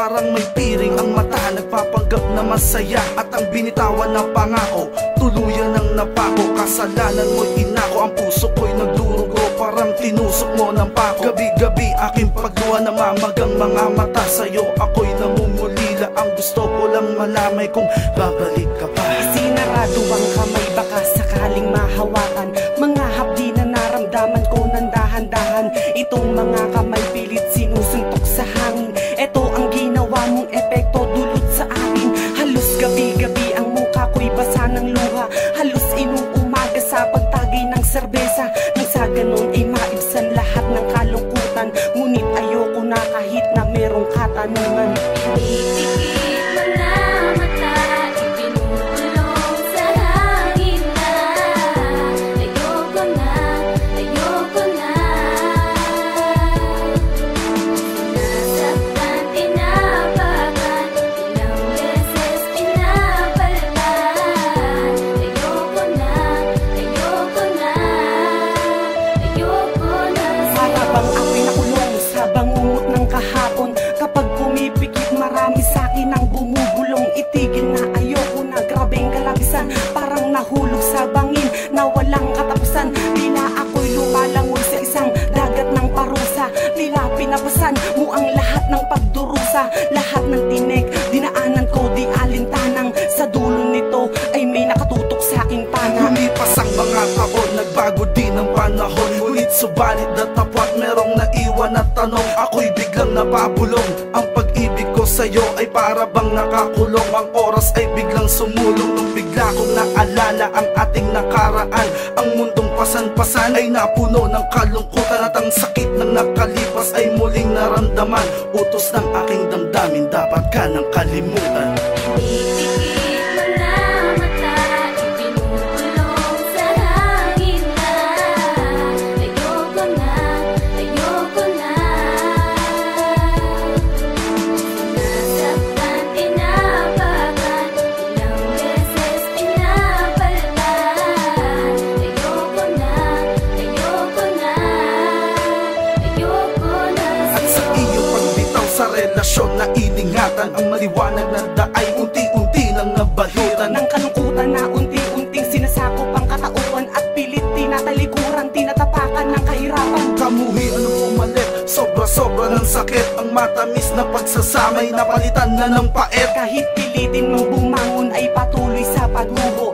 parang may piring ang mata, nagpapanggap na masaya. At ang binitawan na pangako, tuluyan ang napako. Kasalanan mo'y inako, ang puso ko'y nagdurugo, parang tinusok mo ng pako. Gabi-gabi aking pagluha, namamagang mga mata. Sa'yo ako'y namumulila, ang gusto ko lang malamay kung babalik ka pa. Sinarado ang kamay, baka sakaling mahawakan. Mga hapdi na naramdaman ko ng dahan-dahan. Itong mga kamay pilit sinusuntok sa hangin. Ito ang ginawa mong epekto dulot sa akin. Halos gabi-gabi ang mukha ko'y basa ng luha. Halos inuumaga sa pagtagay ng serbesa. Nang sa ganun ay maibsan lahat ng kalungkutan. Ngunit ayoko na kahit na merong katanungan. Bangungot ng kahapon, kapag pumipikit marami sa'kin ang bumubulong. Itigil na, ayoko na, grabeng kalabisan. Parang nahulog sa bangin na walang katapusan. Tila ako'y lumalangoy sa isang dagat ng parusa. Tila pinapasan mo ang lahat ng pagdurusa. Lahat ng tinik, dinaanan ko di alintanang. Sa dulo nito ay may nakatutok sa aking pana. Lumipas ang mga taon, nagbago din ang panahon. Ngunit subalit datapwat merong naiwan na tanong. Ako'y biglang napabulong, ang pag-ibig ko sa'yo ay para bang nakakulong. Ang oras ay biglang sumulong nung bigla kong naalala ang ating nakaraan. Ang mundong pasan-pasan ay napuno ng kalungkutan. At ang sakit ng nakalipas ay muling naramdaman. Utos ng aking damdamin, dapat ka nang kalimutan. Sa relasyon na iningatan, ang maliwanag na daay unti-unti nang nabalutan. Ng kalungkutan na unti-unting sinasakop ang katauhan. At pilit tinatalikuran, tinatapakan ng kahirapan. Kamuhi ano pumalit, sobra-sobra ng sakit. Ang matamis na pagsasamay napalitan na ng pait. Kahit pilitin mong bumangon ay patuloy sa pagluho.